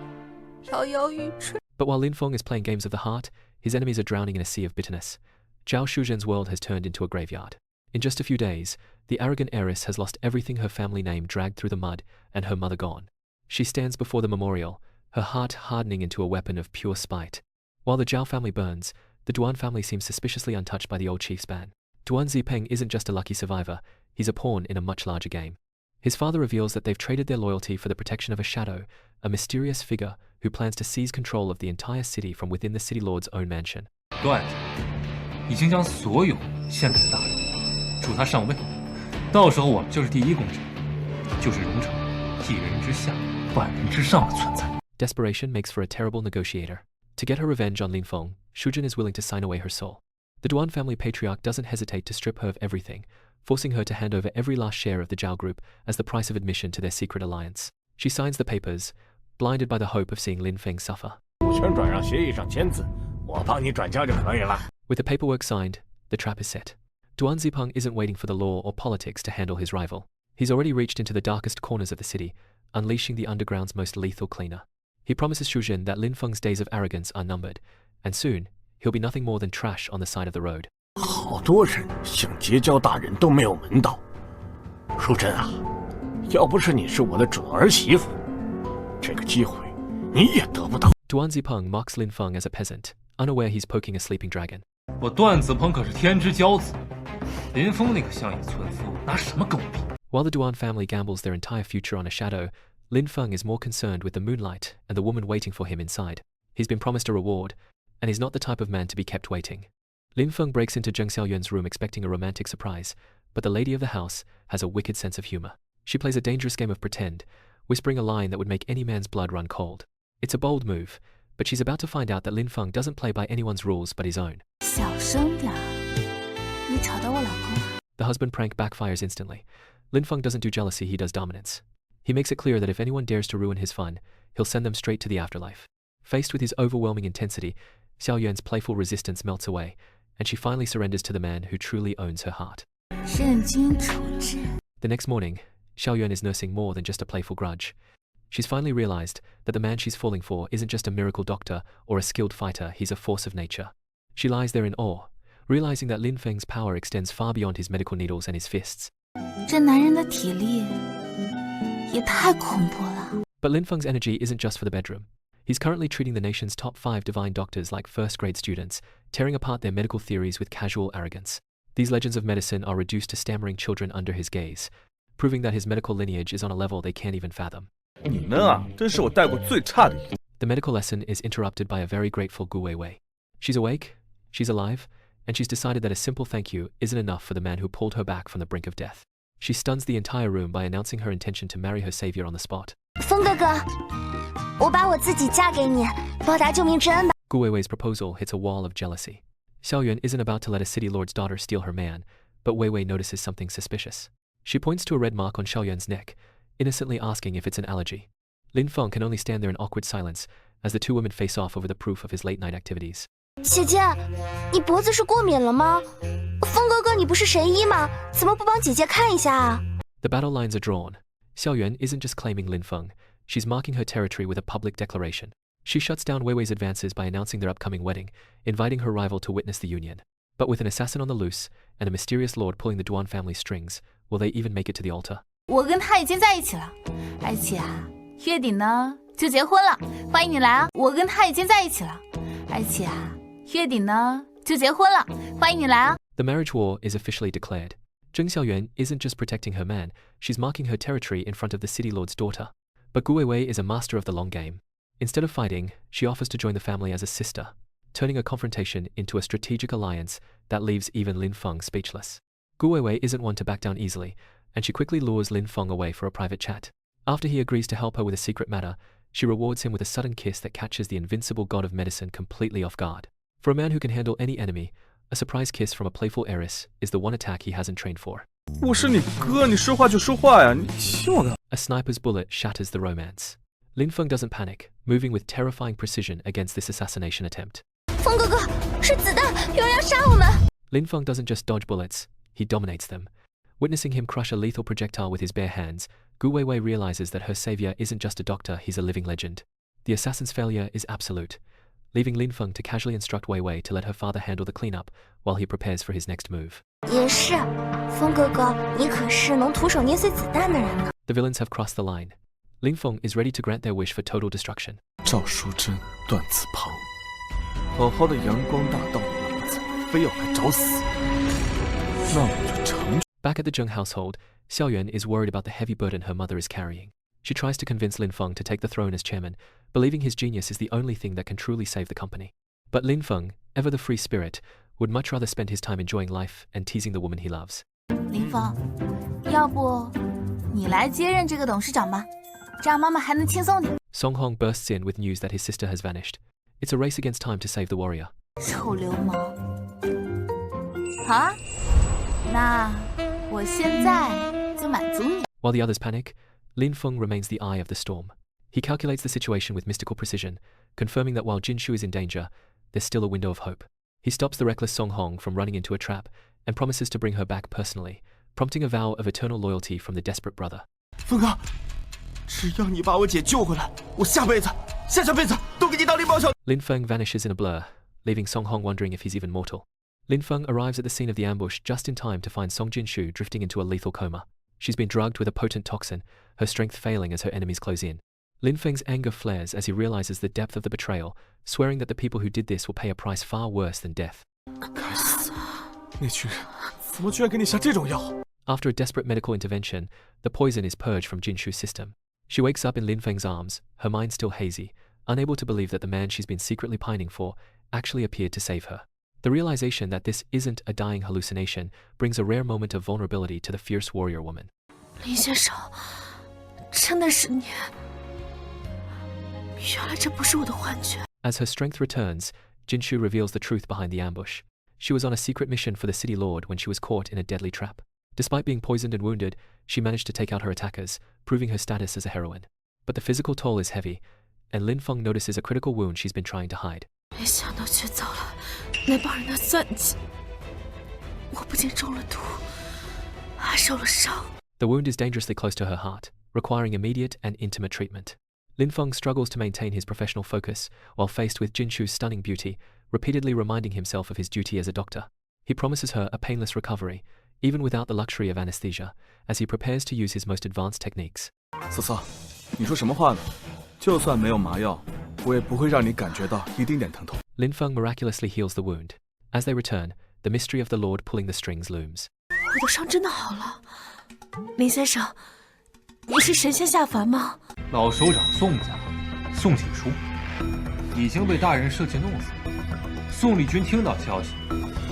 摇摇欲坠。 But while Lin Feng is playing games of the heart, his enemies are drowning in a sea of bitterness. Zhao Shuzhen's world has turned into a graveyard. In just a few days, the arrogant heiress has lost everything her family name dragged through the mud, and her mother gone. She stands before the memorial, her heart hardening into a weapon of pure spite. While the Zhao family burns, the Duan family seems suspiciously untouched by the old chief's ban. Duan Zipeng isn't just a lucky survivor, he's a pawn in a much larger game. His father reveals that they've traded their loyalty for the protection of a shadow, a mysterious figure who plans to seize control of the entire city from within the city lord's own mansion. 段子已经将所有献给了大人，祝他上位，到时候我们就是第一公爵，就是荣城一人之下，万人之上的存在。 Desperation makes for a terrible negotiator. To get her revenge on Lin Feng, Shuzhen is willing to sign away her soul. The Duan family patriarch doesn't hesitate to strip her of everything, forcing her to hand over every last share of the Zhao group as the price of admission to their secret alliance. She signs the papers, blinded by the hope of seeing Lin Feng suffer. 全转让协议上签字，我帮你转交就可以了。With the paperwork signed, the trap is set. Duan Zipeng isn't waiting for the law or politics to handle his rival. He's already reached into the darkest corners of the city, unleashing the underground's most lethal cleaner. He promises Xu Jin that Lin Feng's days of arrogance are numbered, and soon he'll be nothing more than trash on the side of the road. 好多人想结交大人都没有门道。淑珍啊，要不是你是我的准儿媳妇，这个机会你也得不到。Duan Zipeng mocks Lin Feng as a peasant, unaware he's poking a sleeping dragon. 我段子鹏可是天之骄子，林峰那个乡野村夫拿什么跟我比？ While the Duan family gambles their entire future on a shadow, Lin Feng is more concerned with the moonlight and the woman waiting for him inside. He's been promised a reward, and he's not the type of man to be kept waiting. Lin Feng breaks into Zheng Xiaoyuan's room expecting a romantic surprise, but the lady of the house has a wicked sense of humor. She plays a dangerous game of pretend, whispering a line that would make any man's blood run cold. It's a bold move, but she's about to find out that Lin Feng doesn't play by anyone's rules but his own. 小声点儿，你吵到我老公了。 The husband prank backfires instantly. Lin Feng doesn't do jealousy, he does dominance. He makes it clear that if anyone dares to ruin his fun, he'll send them straight to the afterlife. Faced with his overwhelming intensity, Xiaoyuan's playful resistance melts away, and she finally surrenders to the man who truly owns her heart. 认真处置。 The next morning, Xiaoyuan is nursing more than just a playful grudge. She's finally realized that the man she's falling for isn't just a miracle doctor or a skilled fighter, he's a force of nature. She lies there in awe, realizing that Lin Feng's power extends far beyond his medical needles and his fists. 这男人的体力也太恐怖了。 But Lin Feng's energy isn't just for the bedroom. He's currently treating the nation's top 5 divine doctors like first-grade students, tearing apart their medical theories with casual arrogance. These legends of medicine are reduced to stammering children under his gaze, proving that his medical lineage is on a level they can't even fathom. 你们啊，真是我带过最差的一。 The medical lesson is interrupted by a very grateful Gu Weiwei. She's awake, she's alive, and she's decided that a simple thank you isn't enough for the man who pulled her back from the brink of death. She stuns the entire room by announcing her intention to marry her savior on the spot. 风哥哥，我把我自己嫁给你，报答救命之恩吧。 Gu Weiwei's proposal hits a wall of jealousy. Xiaoyuan isn't about to let a city lord's daughter steal her man, but Weiwei notices something suspicious. She points to a red mark on Xiaoyuan's neck, innocently asking if it's an allergy. Lin Feng can only stand there in awkward silence as the two women face off over the proof of his late-night activities. 姐姐，你脖子是过敏了吗？风哥哥，你不是神医吗？怎么不帮姐姐看一下啊？ The battle lines are drawn. Xiaoyuan isn't just claiming Lin Feng, she's marking her territory with a public declaration. She shuts down Weiwei's advances by announcing their upcoming wedding, inviting her rival to witness the union. But with an assassin on the loose and a mysterious lord pulling the Duan family's strings, will they even make it to the altar? 我跟他已经在一起了，而且啊，月底呢就结婚了，欢迎你来啊！我跟他已经在一起了，而且啊，月底呢就结婚了，欢迎你来啊！ The marriage war is officially declared. Zheng Xiaoyuan isn't just protecting her man, she's marking her territory in front of the city lord's daughter. But Gu Weiwei is a master of the long game. Instead of fighting, she offers to join the family as a sister, turning a confrontation into a strategic alliance that leaves even Lin Feng speechless. Gu Weiwei isn't one to back down easily, and she quickly lures Lin Feng away for a private chat. After he agrees to help her with a secret matter, she rewards him with a sudden kiss that catches the invincible god of medicine completely off guard. For a man who can handle any enemy, a surprise kiss from a playful heiress is the one attack he hasn't trained for. 我是你哥，你说话就说话呀，你亲我干？ A sniper's bullet shatters the romance. Lin Feng doesn't panic, moving with terrifying precision against this assassination attempt. 风哥哥，是子弹，有人要杀我们！ Lin Feng doesn't just dodge bullets, he dominates them. Witnessing him crush a lethal projectile with his bare hands, Gu Weiwei realizes that her savior isn't just a doctor, he's a living legend. The assassin's failure is absolute, leaving Lin Feng to casually instruct Weiwei to let her father handle the cleanup while he prepares for his next move. 也是，风哥哥，你可是能徒手捏碎子弹的人呢。 The villains have crossed the line. Lin Feng is ready to grant their wish for total destruction. 赵淑珍、段子鹏，好好的阳光大道的女子，非要来找死，那我就成。 Back at the Zheng household, Xiaoyuan is worried about the heavy burden her mother is carrying. She tries to convince Lin Feng to take the throne as chairman, believing his genius is the only thing that can truly save the company. But Lin Feng, ever the free spirit, would much rather spend his time enjoying life and teasing the woman he loves. 林峰，要不你来接任这个董事长吧，这样妈妈还能轻松点。 Song Hong bursts in with news that his sister has vanished. It's a race against time to save the warrior. 臭流氓！好啊，那我现在就满足你。 While the others panic, Lin Feng remains the eye of the storm. He calculates the situation with mystical precision, confirming that while Jinshu is in danger, there's still a window of hope. He stops the reckless Song Hong from running into a trap and promises to bring her back personally, prompting a vow of eternal loyalty from the desperate brother. 峰哥，只要你把我姐救回来，我下辈子、下辈子都给你当领保小。Lin Feng vanishes in a blur, leaving Song Hong wondering if he's even mortal. Lin Feng arrives at the scene of the ambush just in time to find Song Jinshu drifting into a lethal coma. She's been drugged with a potent toxin, her strength failing as her enemies close in. Lin Feng's anger flares as he realizes the depth of the betrayal, swearing that the people who did this will pay a price far worse than death. 该死，那群人怎么居然给你下这种药？ After a desperate medical intervention, the poison is purged from Jinshu's system. She wakes up in Lin Feng's arms, her mind still hazy, unable to believe that the man she's been secretly pining for actually appeared to save her. The realization that this isn't a dying hallucination brings a rare moment of vulnerability to the fierce warrior woman. 林先生，真的是你？原来这不是我的幻觉。 As her strength returns, Jinshu reveals the truth behind the ambush. She was on a secret mission for the city lord when she was caught in a deadly trap. Despite being poisoned and wounded, she managed to take out her attackers, proving her status as a heroine. But the physical toll is heavy, and Lin Feng notices a critical wound she's been trying to hide. 没想到却遭了那帮人的算计，我不仅中了毒，还受了伤。 The wound is dangerously close to her heart, requiring immediate and intimate treatment. Lin Feng struggles to maintain his professional focus while faced with Jinshu's stunning beauty, repeatedly reminding himself of his duty as a doctor. He promises her a painless recovery, even without the luxury of anesthesia, as he prepares to use his most advanced techniques. 瑟瑟，你说什么话呢？就算没有麻药，我也不会让你感觉到一丁点疼痛。 Lin Feng miraculously heals the wound. As they return, the mystery of the Lord pulling the strings looms. 我的伤真的好了，林先生，你是神仙下凡吗？老首长宋家，宋锦书已经被大人设计弄死。宋立军听到消息，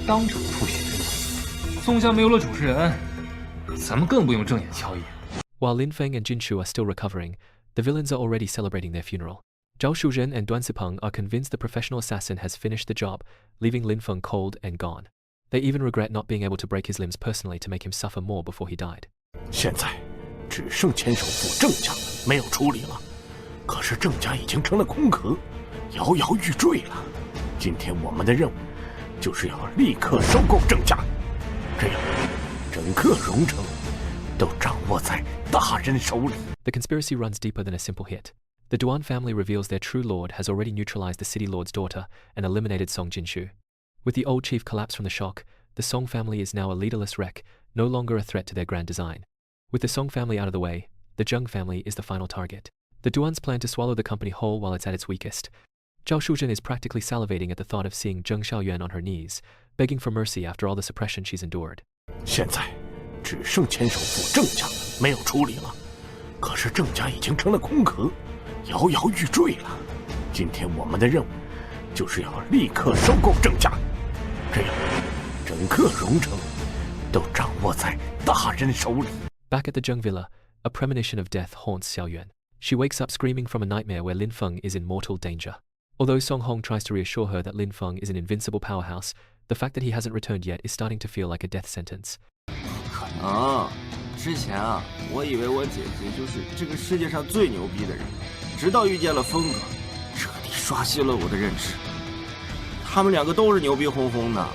当场出血身亡。宋家没有了主持人，咱们更不用正眼瞧一眼。 While Lin Feng and Jinshu are still recovering, the villains are already celebrating their funeral. Zhao Shuzhen and Duan Sipeng are convinced the professional assassin has finished the job, leaving Lin Feng cold and gone. They even regret not being able to break his limbs personally to make him suffer more before he died. 现在只剩前首富郑家没有处理了，可是郑家已经成了空壳，摇摇欲坠了。今天我们的任务就是要立刻收购郑家，这样整个荣城都掌握在大人手里。 The conspiracy runs deeper than a simple hit. The Duan family reveals their true lord has already neutralized the city lord's daughter and eliminated Song Jinshu. With the old chief collapsed from the shock, the Song family is now a leaderless wreck, no longer a threat to their grand design. With the Song family out of the way, the Zheng family is the final target. The Duans plan to swallow the company whole while it's at its weakest. Zhao Shuzhen is practically salivating at the thought of seeing Zheng Xiaoyuan on her knees, begging for mercy after all the suppression she's endured. 现在只剩前首富郑家没有处理了，可是郑家已经成了空壳，摇摇欲坠了。今天我们的任务就是要立刻收购郑家，这样整个荣城都掌握在大人手里。 Back at the Zheng villa, a premonition of death haunts Xiaoyuan. She wakes up screaming from a nightmare where Lin Feng is in mortal danger. Although Song Hong tries to reassure her that Lin Feng is an invincible powerhouse, the fact that he hasn't returned yet is starting to feel like a death sentence. 可能之前我以为我姐姐就是这个世界上最牛逼的人，直到遇见了峰哥，彻底刷新了我的认知。他们两个都是牛逼哄哄的，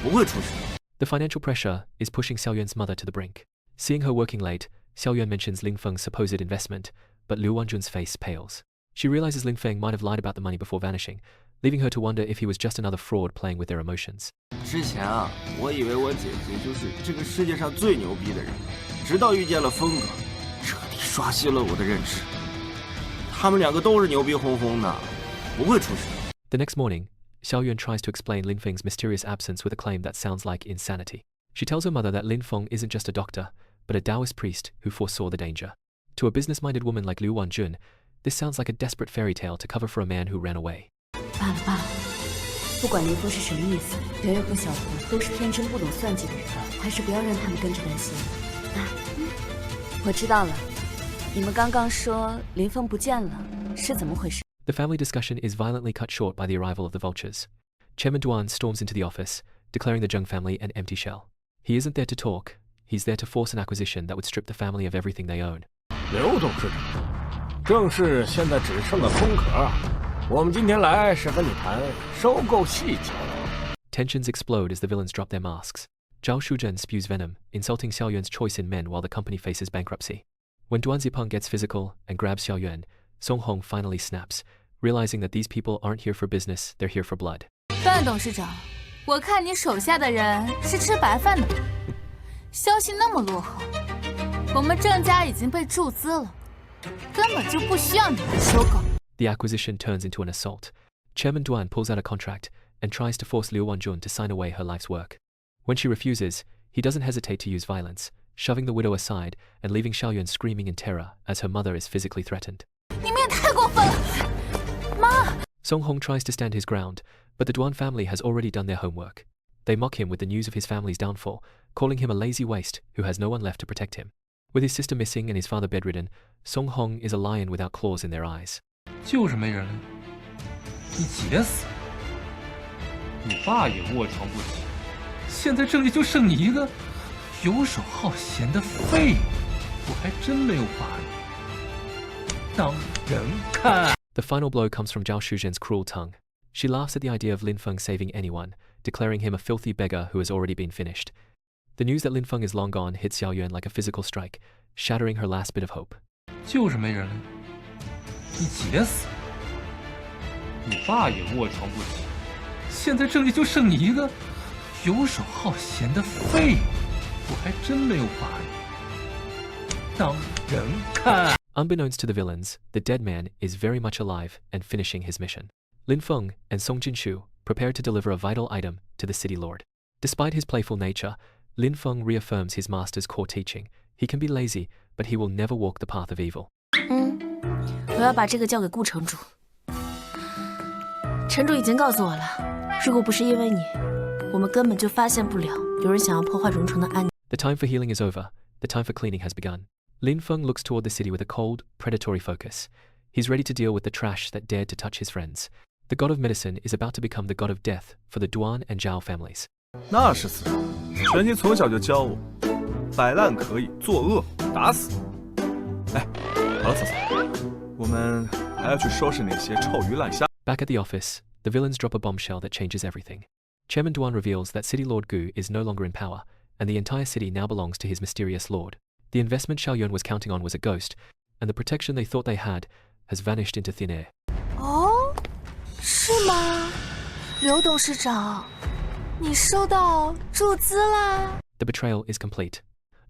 不会出事。 The financial pressure is pushing Xiaoyuan's mother to the brink. Seeing her working late, Xiaoyuan mentions Lin Feng's supposed investment, but Liu Wanjun's face pales. She realizes Lin Feng might have lied about the money before vanishing, leaving her to wonder if he was just another fraud playing with their emotions. 之前我以为我姐姐就是这个世界上最牛逼的人，直到遇见了峰哥，彻底刷新了我的认知。他们两个都是牛逼哄哄的，不会出事。 The next morning, Xiaoyuan tries to explain Lin Feng's mysterious absence with a claim that sounds like insanity. She tells her mother that Lin Feng isn't just a doctor, but a Taoist priest who foresaw the danger. To a business-minded woman like Liu Wanjun, this sounds like a desperate fairy tale to cover for a man who ran away. 罢了罢了，不管林峰是什么意思，别人和小红都是天真不懂算计的人，还是不要让他们跟着担心。我知道了，你们刚刚说林峰不见了，是怎么回事？ The family discussion is violently cut short by the arrival of the vultures. Chairman Duan storms into the office, declaring the Zheng family an empty shell. He isn't there to talk, he's there to force an acquisition that would strip the family of everything they own. 刘董事长，郑氏现在只剩个空壳，我们今天来是和你谈收购细节。Tensions explode as the villains drop their masks. Zhao Shuzhen spews venom, insulting Xiaoyuan's choice in men while the company faces bankruptcy. When Duan Zipeng gets physical and grabs Xiaoyuan, Song Hong finally snaps, realizing that these people aren't here for business, they're here for blood. 段董事长，我看你手下的人是吃白饭的。消息那么落后，我们郑家已经被注资了，根本就不需要你来收购。The acquisition turns into an assault. Chairman Duan pulls out a contract and tries to force Liu Wanjun to sign away her life's work. When she refuses, he doesn't hesitate to use violence, shoving the widow aside and leaving Xiaoyuan screaming in terror as her mother is physically threatened. 你们也太过分了，妈！ Song Hong tries to stand his ground, but the Duan family has already done their homework. They mock him with the news of his family's downfall, calling him a lazy waste who has no one left to protect him. With his sister missing and his father bedridden, Song Hong is a lion without claws in their eyes. 就是没人了，你急死！你爸也卧床不起，现在郑家就剩你一个游手好闲的废物，我还真没有把你当人看。 The final blow comes from Zhao Shuzhen's cruel tongue. She laughs at the idea of Lin Feng saving anyone, declaring him a filthy beggar who has already been finished. The news that Lin Feng is long gone hits Xiaoyuan like a physical strike, shattering her last bit of hope. 就是没人了，你急死！你爸也卧床不起，现在郑家就剩你一个游手好闲的废物，我还真没有把你当人看。 Unbeknownst to the villains, the dead man is very much alive and finishing his mission. Lin Feng and Song Jinshu prepare to deliver a vital item to the city lord. Despite his playful nature, Lin Feng reaffirms his master's core teaching. He can be lazy, but he will never walk the path of evil. 我要把这个交给顾城主。城主已经告诉我了，如果不是因为你，我们根本就发现不了有人想要破坏荣城的安宁。 The time for healing is over. The time for cleaning has begun. Lin Feng looks toward the city with a cold, predatory focus. He's ready to deal with the trash that dared to touch his friends. The god of medicine is about to become the god of death for the Duan and Zhao families. 那是自然，神经从小就教我，摆烂可以，作恶打死。哎，好了，嫂嫂，我们还要去收拾那些臭鱼烂虾。 Back at the office, the villains drop a bombshell that changes everything. Chairman Duan reveals that City Lord Gu is no longer in power, and the entire city now belongs to his mysterious lord. The investment Xiaoyuan was counting on was a ghost, and the protection they thought they had has vanished into thin air. 哦，是吗？刘董事长，你收到注资啦？ The betrayal is complete.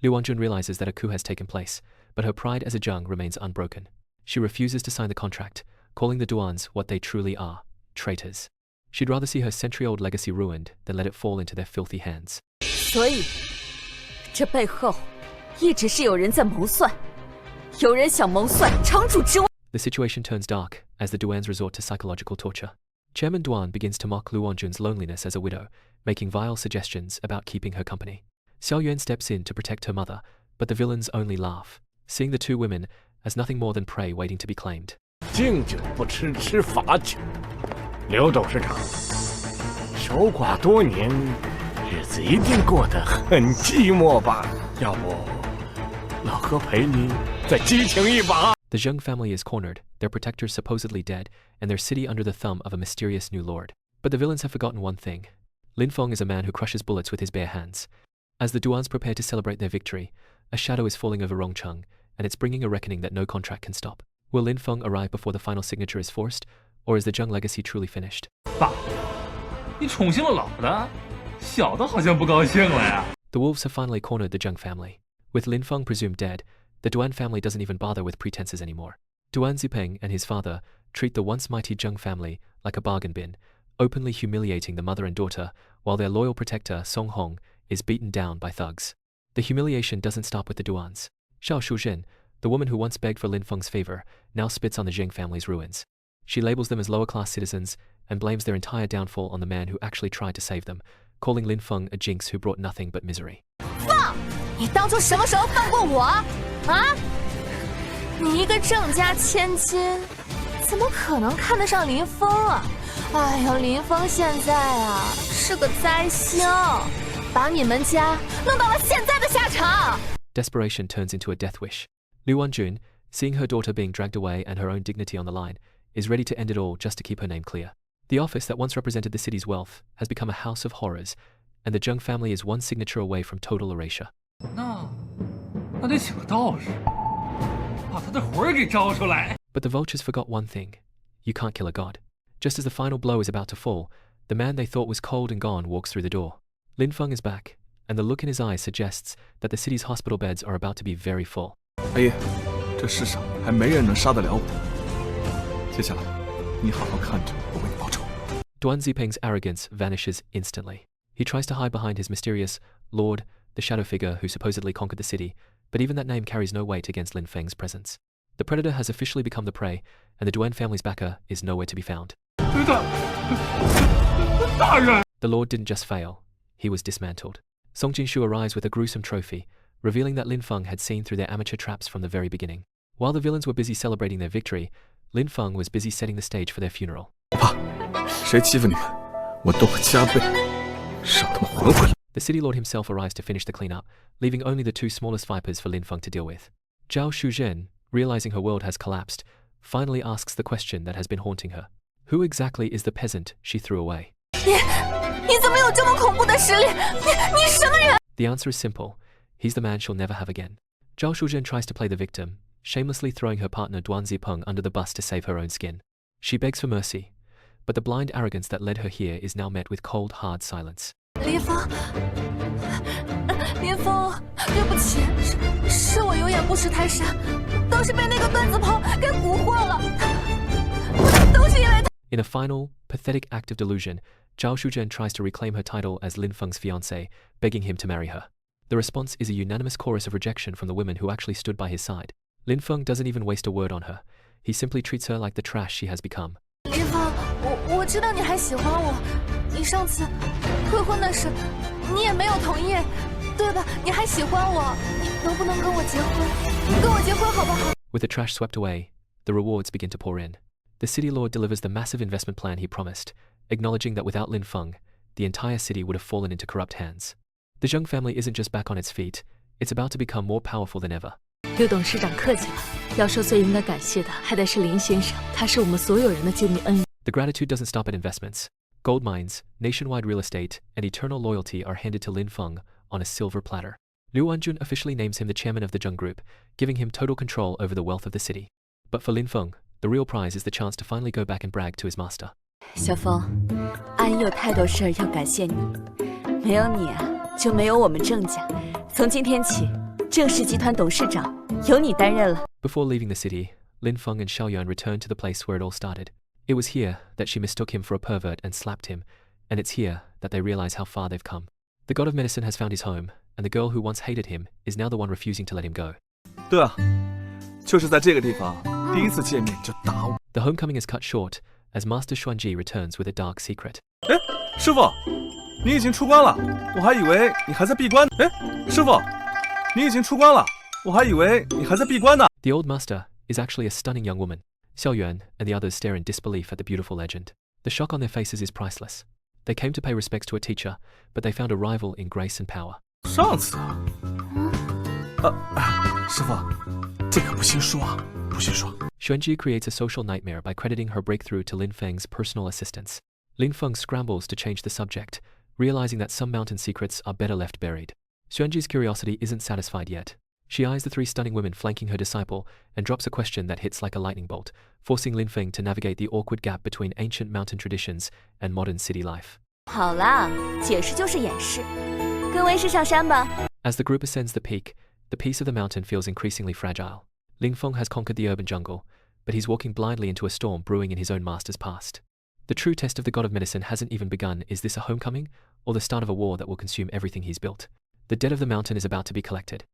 Liu Wanjun realizes that a coup has taken place, but her pride as a Zheng remains unbroken. She refuses to sign the contract, calling the Duans what they truly are, traitors. She'd rather see her century-old legacy ruined than let it fall into their filthy hands. 所以，这背后一直是有人在谋算，有人想谋算城主之位。 The situation turns dark as the Duans resort to psychological torture. Chairman Duan begins to mock Liu Wanjun's loneliness as a widow, making vile suggestions about keeping her company. Xiaoyuan steps in to protect her mother, but the villains only laugh, seeing the two women as nothing more than prey waiting to be claimed. 敬酒不吃吃罚酒，刘董事长，守寡多年，日子一定过得很寂寞吧？要不，老哥陪你再激情一把。 The Zheng family is cornered, their protectors supposedly dead, and their city under the thumb of a mysterious new lord. But the villains have forgotten one thing. Lin Feng is a man who crushes bullets with his bare hands. As the Duans prepare to celebrate their victory, a shadow is falling over Rongcheng, and it's bringing a reckoning that no contract can stop. Will Lin Feng arrive before the final signature is forced, or is the Zheng legacy truly finished? 爸，你宠幸了老的，小的好像不高兴了呀。 The wolves have finally cornered the Zheng family. With Lin Feng presumed dead, the Duan family doesn't even bother with pretenses anymore. Duan Zipeng and his father treat the once mighty Zheng family like a bargain bin, openly humiliating the mother and daughter, while their loyal protector, Song Hong, is beaten down by thugs. The humiliation doesn't stop with the Duans. Zhao Shuzhen, the woman who once begged for Lin Feng's favor, now spits on the Zheng family's ruins. She labels them as lower-class citizens and blames their entire downfall on the man who actually tried to save them, calling Lin Feng a jinx who brought nothing but misery. 放！你当初什么时候放过我？啊？你一个郑家千金，怎么可能看得上林峰啊？哎呦，林峰现在啊是个灾星，把你们家弄到了现在的下场。 Desperation turns into a death wish. Liu Wanjun, seeing her daughter being dragged away and her own dignity on the line, is ready to end it all just to keep her name clear. The office that once represented the city's wealth has become a house of horrors, and the Zhang family is one signature away from total erasure. 那得请个道士，把他的魂儿给招出来。 But the vultures forgot one thing. You can't kill a god. Just as the final blow is about to fall, the man they thought was cold and gone walks through the door. Lin Feng is back, and the look in his eyes suggests that the city's hospital beds are about to be very full. 阿爷，这世上还没人能杀得了我。接下来，你好好看着我为你报仇。 Duan Zipeng's arrogance vanishes instantly. He tries to hide behind his mysterious Lord, the shadow figure who supposedly conquered the city, but even that name carries no weight against Lin Feng's presence. The predator has officially become the prey, and the Duan family's backer is nowhere to be found. 大人， The Lord didn't just fail, he was dismantled. Song Jinshu arrives with a gruesome trophy, revealing that Lin Feng had seen through their amateur traps from the very beginning. While the villains were busy celebrating their victory, Lin Feng was busy setting the stage for their funeral. 谁欺负你们，我都会加倍，让他们还回来。 The city lord himself arrives to finish the cleanup, leaving only the two smallest vipers for Lin Feng to deal with. Zhao Shuzhen, realizing her world has collapsed, finally asks the question that has been haunting her. Who exactly is the peasant she threw away? 你怎么有这么恐怖的实力？你什么人？ The answer is simple. He's the man she'll never have again. Zhao Shuzhen tries to play the victim, shamelessly throwing her partner Duan Zipeng under the bus to save her own skin. She begs for mercy, but the blind arrogance that led her here is now met with cold, hard silence. 林峰，林峰，对不起，是我有眼不识泰山，都是被那个段子鹏给蛊惑了，都是因为他。 In a final, pathetic act of delusion, Zhao Shuzhen tries to reclaim her title as Lin Feng's fiancée, begging him to marry her. The response is a unanimous chorus of rejection from the women who actually stood by his side. Lin Feng doesn't even waste a word on her. He simply treats her like the trash she has become. 林峰，我知道你还喜欢我，你上次退婚的事，你也没有同意，对吧？你还喜欢我，你能不能跟我结婚？跟我结婚好不好？ With the trash swept away, the rewards begin to pour in. The city lord delivers the massive investment plan he promised, acknowledging that without Lin Feng, the entire city would have fallen into corrupt hands. The Zhang family isn't just back on its feet, it's about to become more powerful than ever. 刘董事长客气了，要说最应该感谢的还得是林先生，他是我们所有人的救命恩人。 The gratitude doesn't stop at investments. Gold mines, nationwide real estate, and eternal loyalty are handed to Lin Feng on a silver platter. Liu Wanjun officially names him the chairman of the Zhang Group, giving him total control over the wealth of the city. But for Lin Feng, the real prize is the chance to finally go back and brag to his master. 小峰，阿姨有太多事儿要感谢你，没有你啊，就没有我们郑家。从今天起，郑氏集团董事长由你担任了。 Before leaving the city, Lin Feng and Xiaoyuan returned to the place where it all started. It was here that she mistook him for a pervert and slapped him, and it's here that they realize how far they've come. The god of medicine has found his home, and the girl who once hated him is now the one refusing to let him go. 对啊，就是在这个地方，第一次见面就打我。 The homecoming is cut short as Master Xuanji returns with a dark secret. 哎，师傅，你已经出关了，我还以为你还在闭关。哎，师傅，你已经出关了，我还以为你还在闭关呢。 The old master is actually a stunning young woman. Xiaoyuan and the others stare in disbelief at the beautiful legend. The shock on their faces is priceless. They came to pay respects to a teacher, but they found a rival in grace and power. 上次师傅，这个不行说啊，不行说。 Xuanji creates a social nightmare by crediting her breakthrough to Lin Feng's personal assistance. Lin Feng scrambles to change the subject, realizing that some mountain secrets are better left buried. Xuanji's curiosity isn't satisfied yet. She eyes the three stunning women flanking her disciple and drops a question that hits like a lightning bolt, forcing Lin Feng to navigate the awkward gap between ancient mountain traditions and modern city life. 好啦，解释就是掩饰，跟为师上山吧。 As the group ascends the peak, the peace of the mountain feels increasingly fragile. Lin Feng has conquered the urban jungle, but he's walking blindly into a storm brewing in his own master's past. The true test of the god of medicine hasn't even begun. Is this a homecoming, or the start of a war that will consume everything he's built? The dead of the mountain is about to be collected.